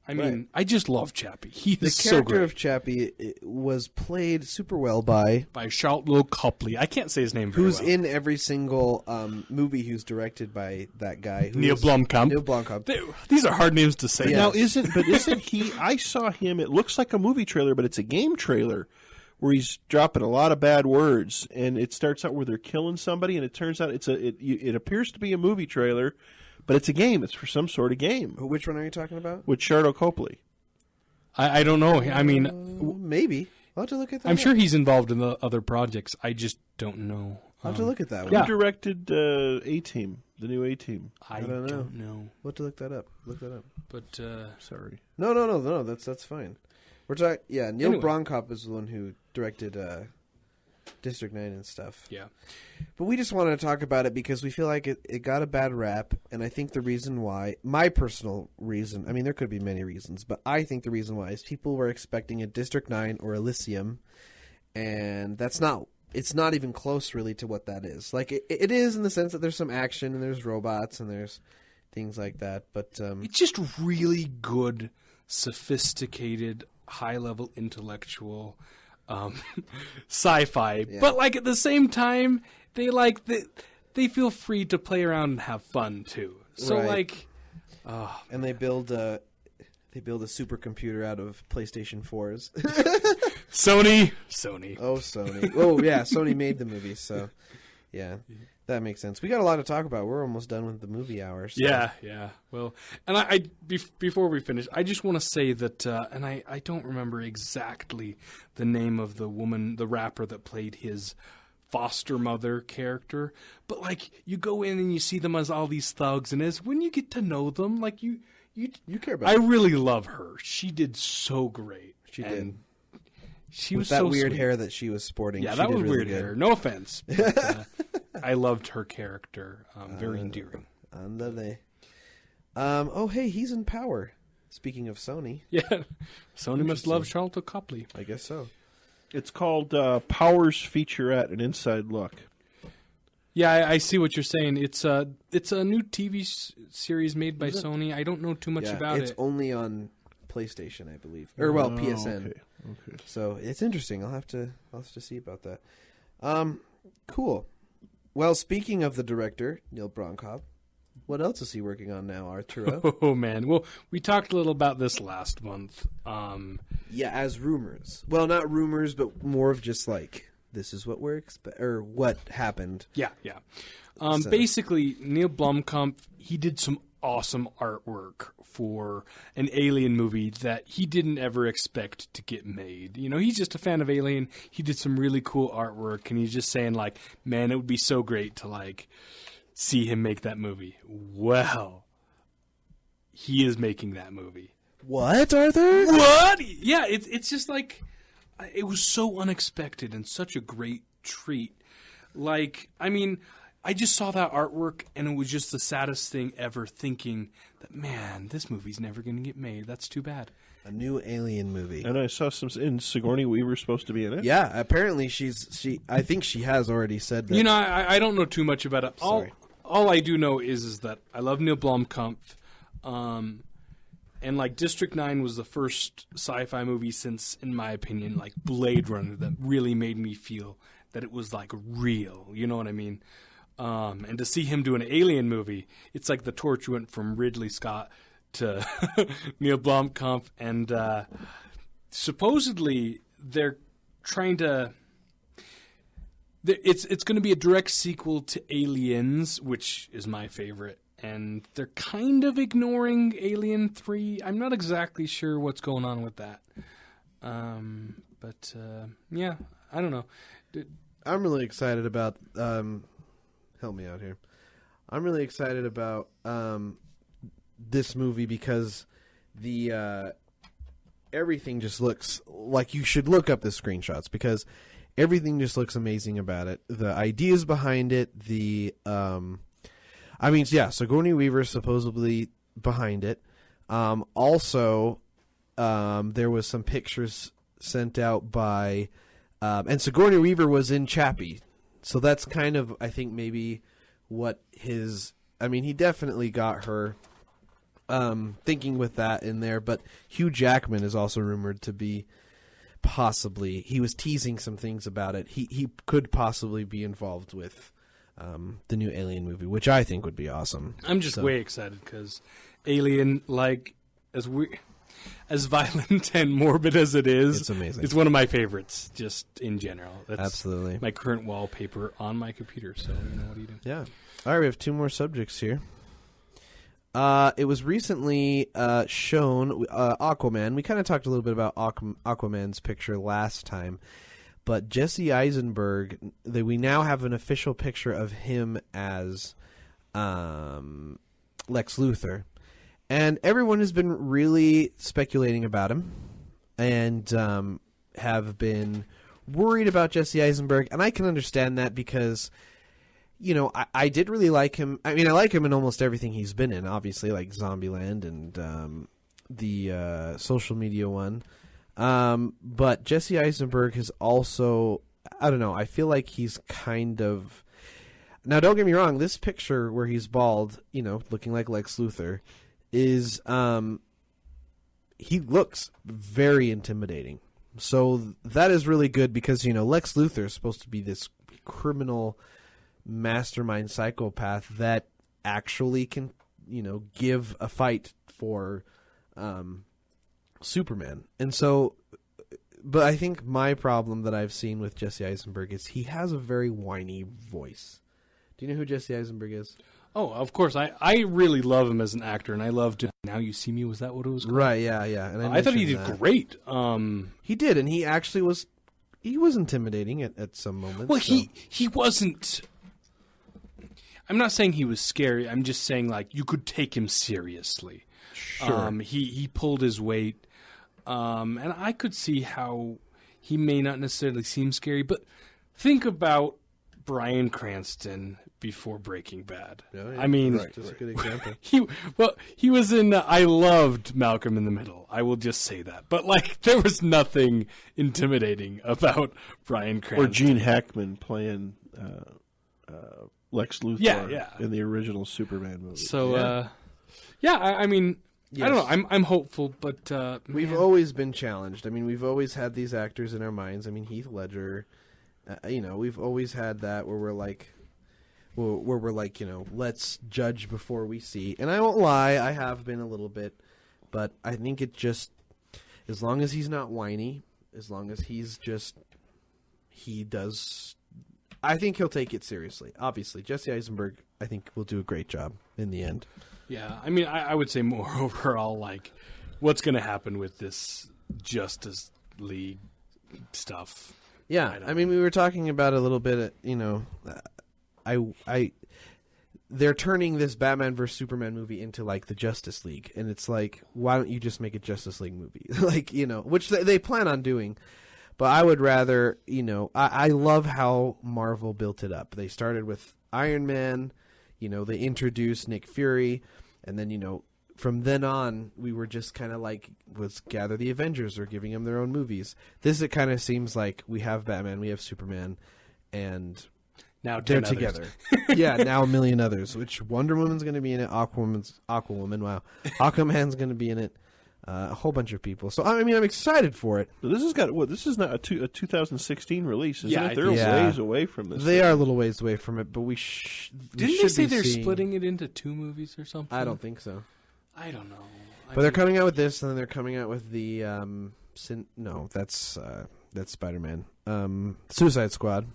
[SPEAKER 3] I mean,
[SPEAKER 2] Right.
[SPEAKER 3] I just love Chappie. He
[SPEAKER 2] The
[SPEAKER 3] is so
[SPEAKER 2] character
[SPEAKER 3] great.
[SPEAKER 2] of Chappie was played super well by
[SPEAKER 3] By Charlotte Copley. I can't say his name very
[SPEAKER 2] who's
[SPEAKER 3] well.
[SPEAKER 2] in every single movie who's directed by that guy.
[SPEAKER 3] Neil Blomkamp.
[SPEAKER 2] Neil Blomkamp.
[SPEAKER 3] These are hard names to say.
[SPEAKER 2] Yeah.
[SPEAKER 1] Now, isn't he? I saw him. It looks like a movie trailer, but it's a game trailer where he's dropping a lot of bad words, and it starts out where they're killing somebody, and it turns out it appears to be a movie trailer, but it's a game. It's for some sort of game
[SPEAKER 2] Which one are you talking about?
[SPEAKER 1] with Shardo Copley.
[SPEAKER 3] I don't know. I mean,
[SPEAKER 2] Maybe. I'll have to look at that.
[SPEAKER 3] I'm sure he's involved in the other projects. I just don't know.
[SPEAKER 2] I'll have to look at that one.
[SPEAKER 3] Yeah.
[SPEAKER 1] Who directed A-Team, the new A-Team?
[SPEAKER 3] I
[SPEAKER 2] don't know.
[SPEAKER 3] don't know.
[SPEAKER 2] We'll have to look that up.
[SPEAKER 3] But
[SPEAKER 1] Sorry.
[SPEAKER 2] No. That's fine. We're talking. Yeah, Neil
[SPEAKER 3] Anyway.
[SPEAKER 2] Blomkamp is the one who directed District 9 and stuff.
[SPEAKER 3] yeah.
[SPEAKER 2] But we just wanted to talk about it because we feel like it got a bad rap, and I think the reason why, my personal reason, I mean, there could be many reasons, but I think the reason why is people were expecting a District 9 or Elysium, and it's not even close really to what that is. Like, it is in the sense that there's some action, and there's robots, and there's things like that, but...
[SPEAKER 3] It's just really good, sophisticated, high-level intellectual sci-fi.
[SPEAKER 2] Yeah.
[SPEAKER 3] But like at the same time, they feel free to play around and have fun too. So
[SPEAKER 2] Right.
[SPEAKER 3] like,
[SPEAKER 2] and they build a supercomputer out of PlayStation 4s.
[SPEAKER 3] Sony.
[SPEAKER 2] Oh, Sony. Oh, yeah, Sony made the movie, so yeah, that makes sense. We got a lot to talk about. We're almost done with the movie hour. So.
[SPEAKER 3] Yeah. Well, and before we finish, I just want to say that, and I don't remember exactly the name of the rapper that played his foster mother character, but like you go in and you see them as all these thugs, and as when you get to know them, like you
[SPEAKER 2] care about
[SPEAKER 3] I
[SPEAKER 2] it.
[SPEAKER 3] really love her. She did so great.
[SPEAKER 2] She
[SPEAKER 3] And
[SPEAKER 2] did.
[SPEAKER 3] She
[SPEAKER 2] With
[SPEAKER 3] was
[SPEAKER 2] that
[SPEAKER 3] so
[SPEAKER 2] weird
[SPEAKER 3] sweet.
[SPEAKER 2] hair that she was sporting.
[SPEAKER 3] Yeah,
[SPEAKER 2] she
[SPEAKER 3] that
[SPEAKER 2] did
[SPEAKER 3] was
[SPEAKER 2] really
[SPEAKER 3] weird
[SPEAKER 2] good.
[SPEAKER 3] hair. No offense. But, I loved her character. Very endearing.
[SPEAKER 2] Andale. Oh, hey, he's in Power. Speaking of Sony,
[SPEAKER 3] Yeah. Sony must love Charlton Copley.
[SPEAKER 2] I guess so.
[SPEAKER 1] It's called Powers Featurette, an inside look.
[SPEAKER 3] Yeah, I see what you're saying. It's a new TV series made by Sony. I don't know too much about
[SPEAKER 2] it's
[SPEAKER 3] it.
[SPEAKER 2] only on PlayStation, I believe, or well, PSN.
[SPEAKER 1] Okay.
[SPEAKER 2] So it's interesting. I'll have to see about that. Cool. Well, speaking of the director, Neil Blomkamp, what else is he working on now, Arturo?
[SPEAKER 3] Oh man. Well, we talked a little about this last month.
[SPEAKER 2] Yeah, as rumors. Well, not rumors, but more of just like this is what we're or what happened.
[SPEAKER 3] Yeah.
[SPEAKER 2] So-
[SPEAKER 3] Basically, Neil Blomkamp, he did some awesome artwork for an Alien movie that he didn't ever expect to get made. You know, he's just a fan of Alien. He did some really cool artwork, and he's just saying, like, man, it would be so great to, like, see him make that movie. Well, he is making that movie.
[SPEAKER 2] What, Arthur?
[SPEAKER 3] What? Yeah, it's just like, it was so unexpected and such a great treat. Like, I mean, I just saw that artwork and it was just the saddest thing ever, thinking that, man, this movie's never going to get made. That's too bad.
[SPEAKER 2] A new Alien movie.
[SPEAKER 1] And I saw in Sigourney Weaver's supposed to be in it.
[SPEAKER 2] Yeah, apparently I think she has already said that.
[SPEAKER 3] You know, I don't know too much about it.
[SPEAKER 2] Sorry.
[SPEAKER 3] All I do know is that I love Neil Blomkamp. And like District 9 was the first sci-fi movie since, in my opinion, like Blade Runner that really made me feel that it was like real. You know what I mean? And to see him do an Alien movie, it's like the torch went from Ridley Scott to Neil Blomkamp, and supposedly they're trying to. It's going to be a direct sequel to Aliens, which is my favorite, and they're kind of ignoring Alien 3. I'm not exactly sure what's going on with that, but yeah, I don't know.
[SPEAKER 2] I'm really excited about. Help me out here. I'm really excited about this movie because the everything just looks like you should look up the screenshots because everything just looks amazing about it. The ideas behind it, Sigourney Weaver is supposedly behind it. Also, there was some pictures sent out by, and Sigourney Weaver was in Chappie. So that's kind of, I think, maybe what he definitely got her thinking with that in there. But Hugh Jackman is also rumored to be possibly, he was teasing some things about it. He could possibly be involved with the new Alien movie, which I think would be awesome.
[SPEAKER 3] I'm just way excited because Alien, like, as violent and morbid as it is,
[SPEAKER 2] It's amazing.
[SPEAKER 3] It's one of my favorites, just in general. That's
[SPEAKER 2] Absolutely.
[SPEAKER 3] my current wallpaper on my computer. So, what do you do?
[SPEAKER 2] Yeah. All right, we have two more subjects here. It was recently shown, Aquaman. We kind of talked a little bit about Aquaman's picture last time, but Jesse Eisenberg, we now have an official picture of him as Lex Luthor. And everyone has been really speculating about him and have been worried about Jesse Eisenberg. And I can understand that because, you know, I did really like him. I mean, I like him in almost everything he's been in, obviously, like Zombieland and the social media one. But Jesse Eisenberg has also, I don't know, I feel like he's kind of... Now, don't get me wrong, this picture where he's bald, you know, looking like Lex Luthor, is he looks very intimidating. So that is really good because, you know, Lex Luthor is supposed to be this criminal mastermind psychopath that actually can, you know, give a fight for Superman. And so, but I think my problem that I've seen with Jesse Eisenberg is he has a very whiny voice. Do you know who Jesse Eisenberg is?
[SPEAKER 3] Oh, of course. I really love him as an actor, and I loved Now You See Me. Was that what it was called?
[SPEAKER 2] Right, yeah. And
[SPEAKER 3] I thought he did great.
[SPEAKER 2] He did, and he actually was intimidating at some moments.
[SPEAKER 3] Well,
[SPEAKER 2] so.
[SPEAKER 3] he wasn't... I'm not saying he was scary. I'm just saying, like, you could take him seriously.
[SPEAKER 2] Sure.
[SPEAKER 3] He pulled his weight, and I could see how he may not necessarily seem scary, but think about Bryan Cranston before Breaking Bad.
[SPEAKER 2] Yeah, yeah.
[SPEAKER 3] I mean,
[SPEAKER 2] That's a good example.
[SPEAKER 3] he was in. I loved Malcolm in the Middle. I will just say that. But like, there was nothing intimidating about Bryan Cranston
[SPEAKER 1] or Gene Hackman playing Lex Luthor in the original Superman movie.
[SPEAKER 3] So, I mean. Yes. I don't know. I'm hopeful, but
[SPEAKER 2] we've always been challenged. I mean, we've always had these actors in our minds. I mean, Heath Ledger. You know, we've always had that where we're like, you know, let's judge before we see. And I won't lie, I have been a little bit, but I think it just, as long as he's not whiny, as long as he does, I think he'll take it seriously. Obviously, Jesse Eisenberg, I think, will do a great job in the end.
[SPEAKER 3] Yeah, I mean, I would say more overall, like, what's going to happen with this Justice League stuff.
[SPEAKER 2] Yeah, I mean, we were talking about a little bit, you know, they're turning this Batman vs. Superman movie into, like, the Justice League, and it's like, why don't you just make a Justice League movie? Like, you know, which they plan on doing, but I would rather, you know, I love how Marvel built it up. They started with Iron Man, you know, they introduced Nick Fury, and then, you know, from then on, we were just kind of like, let's gather the Avengers or giving them their own movies. This, it kind of seems like we have Batman, we have Superman, and
[SPEAKER 3] now
[SPEAKER 2] they're together. Yeah, now a million others, which Wonder Woman's going to be in it, Aquawoman, wow. Aquaman's going to be in it, a whole bunch of people. So, I mean, I'm excited for it.
[SPEAKER 1] This has got, this is not a 2016 release, isn't it? They're
[SPEAKER 2] Yeah.
[SPEAKER 1] ways away from this.
[SPEAKER 2] They are a little ways away from it, but we
[SPEAKER 3] Didn't they say they're splitting it into 2 movies or something?
[SPEAKER 2] I don't think so.
[SPEAKER 3] I don't know.
[SPEAKER 2] But they're coming out with this, and then they're coming out with the that's Spider-Man. Suicide Squad,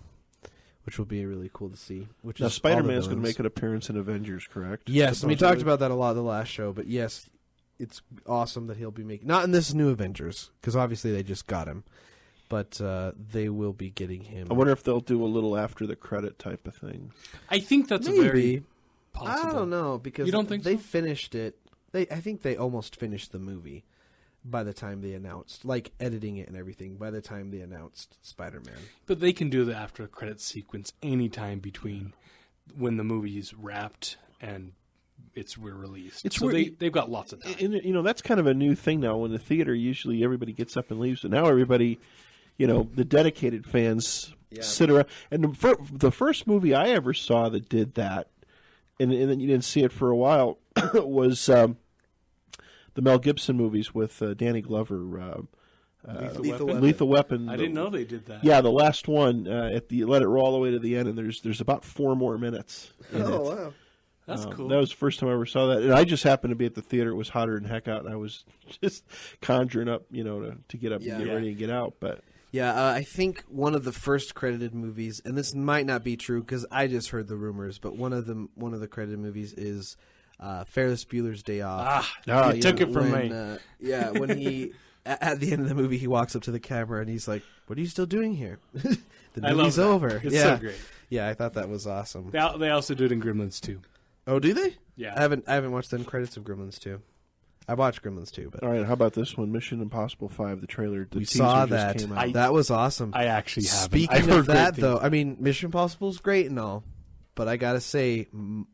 [SPEAKER 2] which will be really cool to see. Which
[SPEAKER 1] now,
[SPEAKER 2] is
[SPEAKER 1] Spider-Man's going to make an appearance in Avengers, correct?
[SPEAKER 2] Yes, and we talked about that a lot the last show. But yes, it's awesome that he'll be making, not in this new Avengers, because obviously they just got him, but they will be getting him.
[SPEAKER 1] I wonder if they'll do a little after the credit type of thing.
[SPEAKER 3] I think that's
[SPEAKER 2] Maybe.
[SPEAKER 3] a very possible.
[SPEAKER 2] I don't know, because
[SPEAKER 3] you don't think
[SPEAKER 2] they
[SPEAKER 3] so?
[SPEAKER 2] finished it. I think they almost finished the movie by the time they announced, like editing it and everything, by the time they announced Spider-Man.
[SPEAKER 3] But they can do the after credit sequence anytime between when the movie's wrapped and it's released.
[SPEAKER 1] It's
[SPEAKER 3] so
[SPEAKER 1] weird.
[SPEAKER 3] they've got lots of time.
[SPEAKER 1] And, you know, that's kind of a new thing now. In the theater, usually everybody gets up and leaves, but now everybody, you know, the dedicated fans sit around. And the first movie I ever saw that did that, and then you didn't see it for a while, was the Mel Gibson movies with Danny Glover. Lethal Weapon.
[SPEAKER 3] I didn't know they did that.
[SPEAKER 1] Yeah, the last one let it roll all the way to the end, and there's about 4 more minutes.
[SPEAKER 2] Wow.
[SPEAKER 3] That's cool.
[SPEAKER 1] That was the first time I ever saw that, and I just happened to be at the theater. It was hotter than heck out, and I was just conjuring up, you know, to get up and get ready and get out. But
[SPEAKER 2] yeah, I think one of the first credited movies, and this might not be true because I just heard the rumors, but one of the credited movies is Ferris Bueller's Day Off.
[SPEAKER 3] You took it from me.
[SPEAKER 2] When he at the end of the movie he walks up to the camera and he's like, "What are you still doing here? The movie's over."
[SPEAKER 3] It's so great.
[SPEAKER 2] Yeah, I thought that was awesome.
[SPEAKER 3] They also do it in Gremlins too.
[SPEAKER 2] Oh, do they?
[SPEAKER 3] Yeah,
[SPEAKER 2] I haven't watched the end credits of Gremlins 2. I watched Gremlins 2, but
[SPEAKER 1] all right. How about this one? Mission Impossible 5. The trailer.
[SPEAKER 2] We saw that. That was awesome.
[SPEAKER 3] I actually haven't.
[SPEAKER 2] Speaking of that, though, I mean, Mission Impossible is great and all, but I gotta say,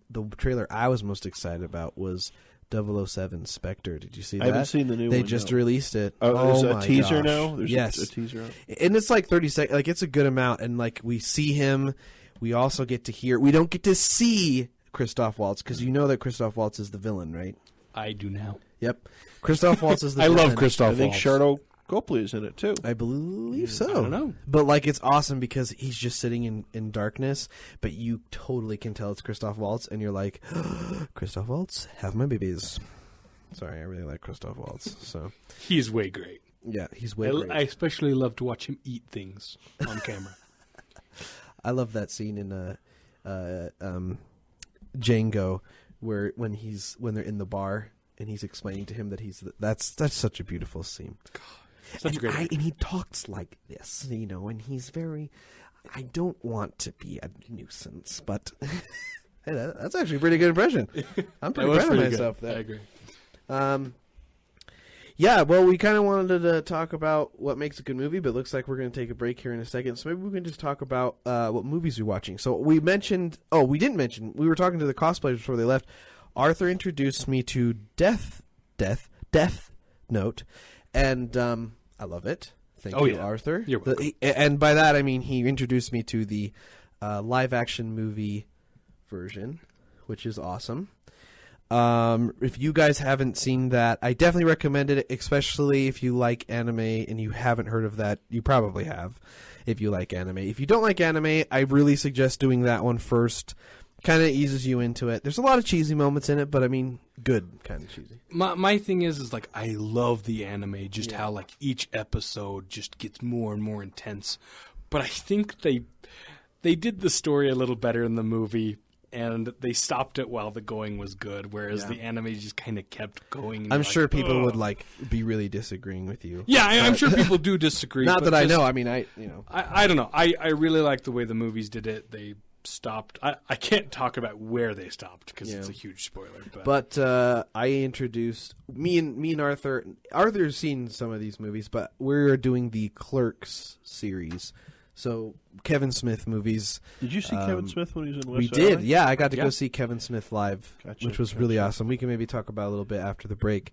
[SPEAKER 2] the trailer I was most excited about was 007 Spectre. Did you see that?
[SPEAKER 1] I haven't seen the new one.
[SPEAKER 2] They just released it.
[SPEAKER 1] There's
[SPEAKER 2] my
[SPEAKER 1] a teaser
[SPEAKER 2] gosh.
[SPEAKER 1] now? There's
[SPEAKER 2] yes.
[SPEAKER 1] a teaser out?
[SPEAKER 2] And it's like 30 seconds. Like, it's a good amount. And, like, we see him. We also get to hear. We don't get to see Christoph Waltz, because you know that Christoph Waltz is the villain, right?
[SPEAKER 3] I do now.
[SPEAKER 2] Yep. Christoph Waltz is the
[SPEAKER 3] I
[SPEAKER 2] villain.
[SPEAKER 3] love Christoph
[SPEAKER 1] I think
[SPEAKER 3] Waltz.
[SPEAKER 1] Shardo Copley is in it, too.
[SPEAKER 2] I believe so.
[SPEAKER 3] I don't know.
[SPEAKER 2] But, like, it's awesome because he's just sitting in darkness, but you totally can tell it's Christoph Waltz, and you're like, Christoph Waltz, have my babies. Sorry, I really like Christoph Waltz. So
[SPEAKER 3] He's way great.
[SPEAKER 2] yeah, he's way great.
[SPEAKER 3] I especially love to watch him eat things on camera.
[SPEAKER 2] I love that scene in Django where when they're in the bar and he's explaining to him that that's such a beautiful scene.
[SPEAKER 3] Such a great actor.
[SPEAKER 2] And he talks like this, and he's very. I don't want to be a nuisance, but hey, that's actually a pretty good impression. I'm pretty proud of myself there.
[SPEAKER 3] I agree.
[SPEAKER 2] Yeah, well, we kind of wanted to talk about what makes a good movie, but it looks like we're going to take a break here in a second. So maybe we can just talk about what movies we're watching. So we mentioned... Oh, we didn't mention... We were talking to the cosplayers before they left. Arthur introduced me to Death Note, and I love it. Thank you, Arthur.
[SPEAKER 3] You're welcome.
[SPEAKER 2] And by that, I mean he introduced me to the live-action movie version, which is awesome. If you guys haven't seen that, I definitely recommend it, especially if you like anime and you haven't heard of that. You probably have if you like anime. If you don't like anime, I really suggest doing that one first. Kind of eases you into it. There's a lot of cheesy moments in it, but I mean, good kind of cheesy.
[SPEAKER 3] My thing is like I love the anime, just how like each episode just gets more and more intense. But I think they did the story a little better in the movie. And they stopped it while the going was good, whereas the anime just kind of kept going.
[SPEAKER 2] I'm sure people would be really disagreeing with you.
[SPEAKER 3] Yeah, I'm sure people do disagree.
[SPEAKER 2] Not that I know. I mean, I
[SPEAKER 3] don't know. I really like the way the movies did it. They stopped. I can't talk about where they stopped because it's a huge spoiler.
[SPEAKER 2] But I introduced me and Arthur. Arthur's seen some of these movies, but we're doing the Clerks series. So Kevin Smith movies.
[SPEAKER 1] Did you see Kevin Smith when he was in West
[SPEAKER 2] We
[SPEAKER 1] LA?
[SPEAKER 2] did, yeah. I got to go see Kevin Smith live,
[SPEAKER 1] Gotcha,
[SPEAKER 2] which was really awesome. We can maybe talk about it a little bit after the break.